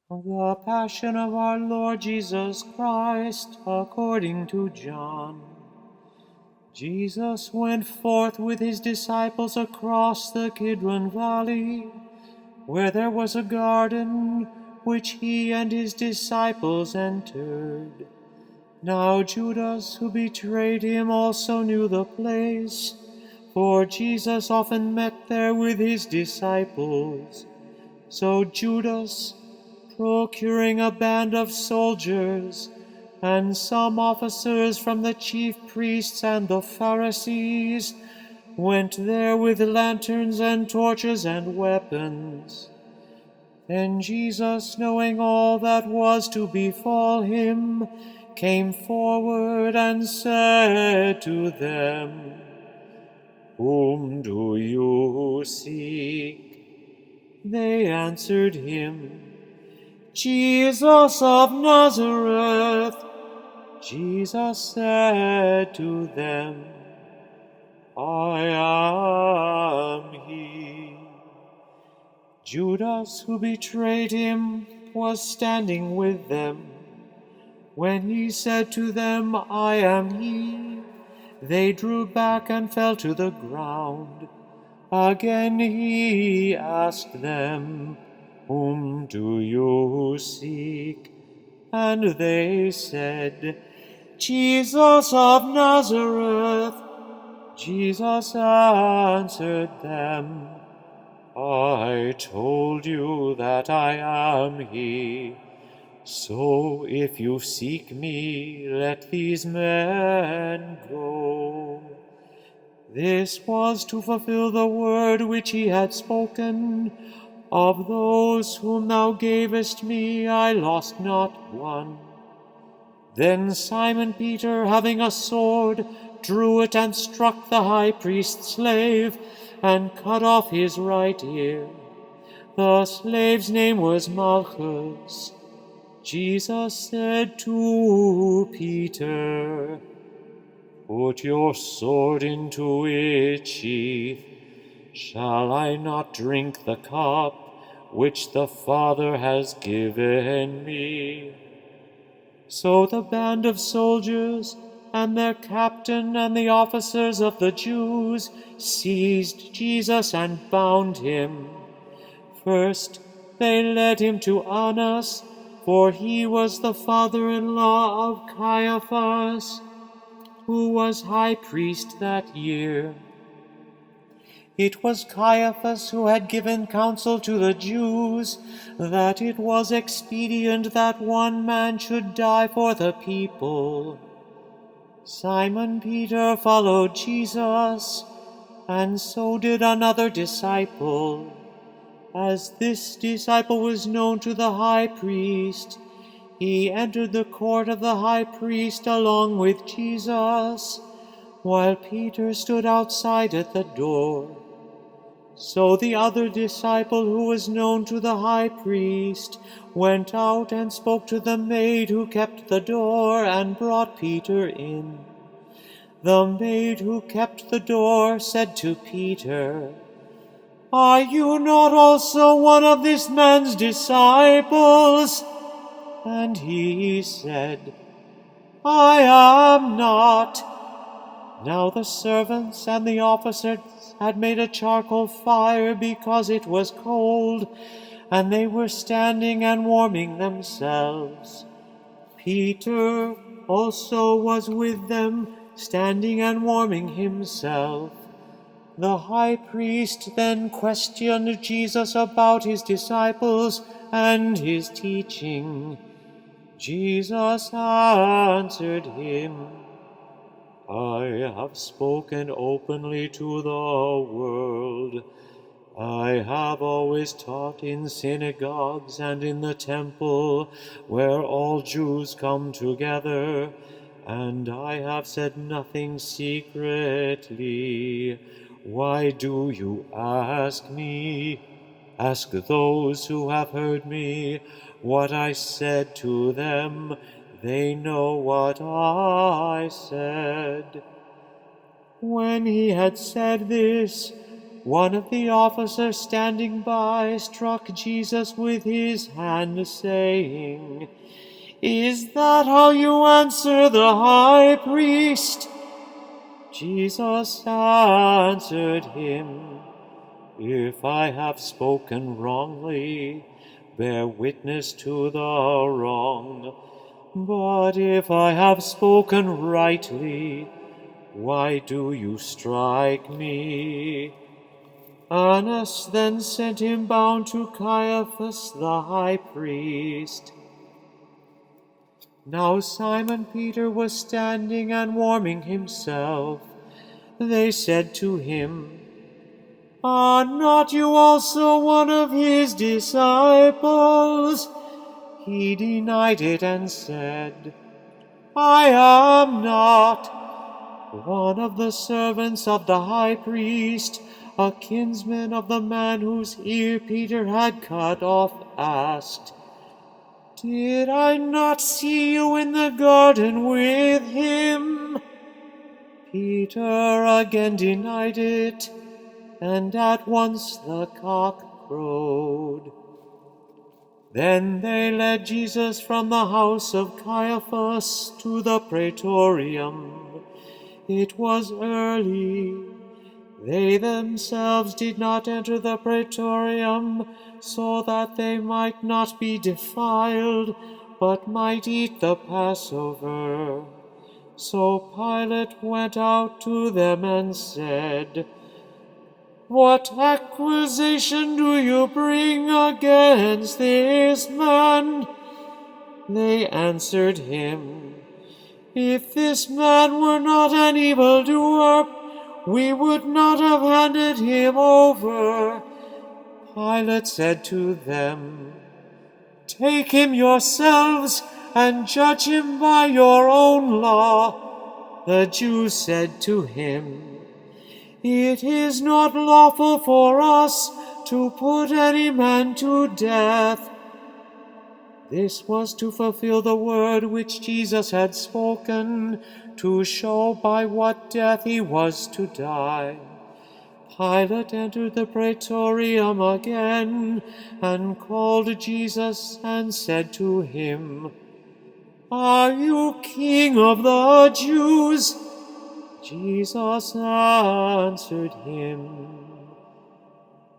The Passion of our Lord Jesus Christ, according to John. Jesus went forth with his disciples across the Kidron Valley, where there was a garden, which he and his disciples entered. Now Judas, who betrayed him, also knew the place, for Jesus often met there with his disciples. So Judas, procuring a band of soldiers, and some officers from the chief priests and the Pharisees, went there with lanterns and torches and weapons. Then Jesus, knowing all that was to befall him, came forward and said to them, "Whom do you seek?" They answered him, "Jesus of Nazareth." Jesus said to them, "I am he." Judas, who betrayed him, was standing with them. When he said to them, "I am he," they drew back and fell to the ground. Again he asked them, "Whom do you seek?" And they said, "Jesus of Nazareth." Jesus answered them, "I told you that I am he. So if you seek me, let these men go." This was to fulfill the word which he had spoken, "Of those whom thou gavest me, I lost not one." Then Simon Peter, having a sword, drew it and struck the high priest's slave, and cut off his right ear. The slave's name was Malchus. Jesus said to Peter, "Put your sword into its sheath. Shall I not drink the cup which the Father has given me?" So the band of soldiers and their captain and the officers of the Jews seized Jesus and bound him. First they led him to Annas, for he was the father-in-law of Caiaphas, who was high priest that year. It was Caiaphas who had given counsel to the Jews that it was expedient that one man should die for the people. Simon Peter followed Jesus, and so did another disciple. As this disciple was known to the high priest, he entered the court of the high priest along with Jesus, while Peter stood outside at the door. So the other disciple, who was known to the high priest, went out and spoke to the maid who kept the door and brought Peter in. The maid who kept the door said to Peter, "Are you not also one of this man's disciples?" And he said, "I am not." Now the servants and the officers had made a charcoal fire because it was cold, and they were standing and warming themselves. Peter also was with them, standing and warming himself. The high priest then questioned Jesus about his disciples and his teaching. Jesus answered him, "I have spoken openly to the world. I have always taught in synagogues and in the temple, where all Jews come together, and I have said nothing secretly. Why do you ask me? Ask those who have heard me what I said to them. They know what I said." When he had said this, one of the officers standing by struck Jesus with his hand, saying, "Is that how you answer the high priest?" Jesus answered him, "If I have spoken wrongly, bear witness to the wrong. But if I have spoken rightly, why do you strike me?" Annas then sent him bound to Caiaphas the high priest. Now Simon Peter was standing and warming himself. They said to him, "Are not you also one of his disciples?" He denied it and said, "I am not." One of the servants of the high priest, a kinsman of the man whose ear Peter had cut off, asked, "Did I not see you in the garden with him?" Peter again denied it, and at once the cock crowed. Then they led Jesus from the house of Caiaphas to the praetorium. It was early. They themselves did not enter the praetorium, so that they might not be defiled, but might eat the Passover. So Pilate went out to them and said, "What accusation do you bring against this man?" They answered him, "If this man were not an evildoer, we would not have handed him over." Pilate said to them, "Take him yourselves and judge him by your own law." The Jews said to him, "It is not lawful for us to put any man to death." This was to fulfill the word which Jesus had spoken, to show by what death he was to die. Pilate entered the praetorium again, and called Jesus, and said to him, "Are you king of the Jews?" Jesus answered him,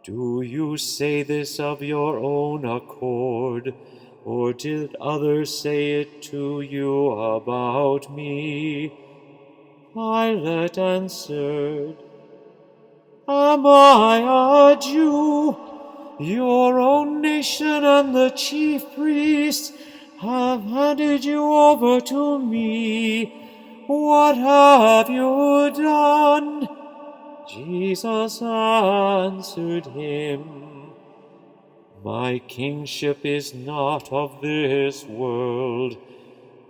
"Do you say this of your own accord, or did others say it to you about me?" Pilate answered, "Am I a Jew? Your own nation and the chief priests have handed you over to me. What have you done?" Jesus answered him, "My kingship is not of this world.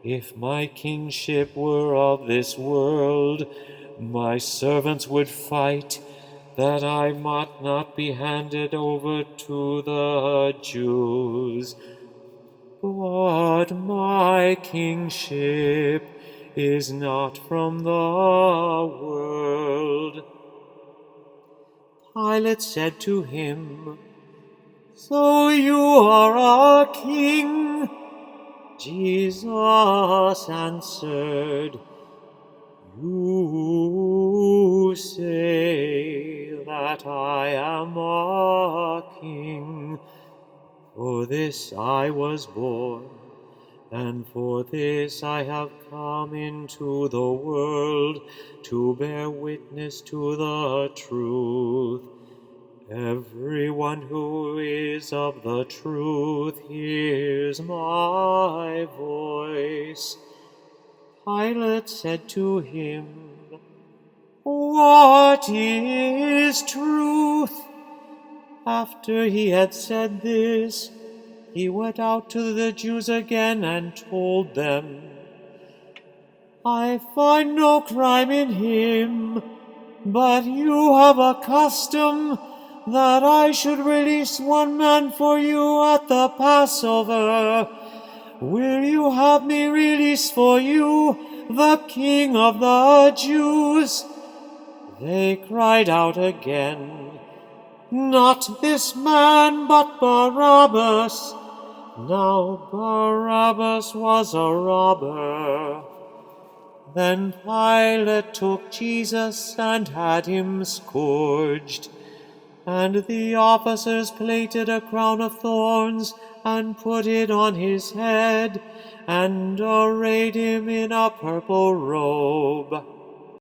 If my kingship were of this world, my servants would fight that I might not be handed over to the Jews. But my kingship is not from the world." Pilate said to him, "So you are a king?" Jesus answered, "You say that I am a king. For this I was born, and for this I have come into the world, to bear witness to the truth. Everyone who is of the truth hears my voice." Pilate said to him, "What is truth?" After he had said this, he went out to the Jews again and told them, "I find no crime in him, but you have a custom that I should release one man for you at the Passover. Will you have me release for you the King of the Jews?" They cried out again, Not this man, but Barabbas. Now Barabbas was a robber. Then Pilate took Jesus and had him scourged. And the officers plaited a crown of thorns and put it on his head, and arrayed him in a purple robe.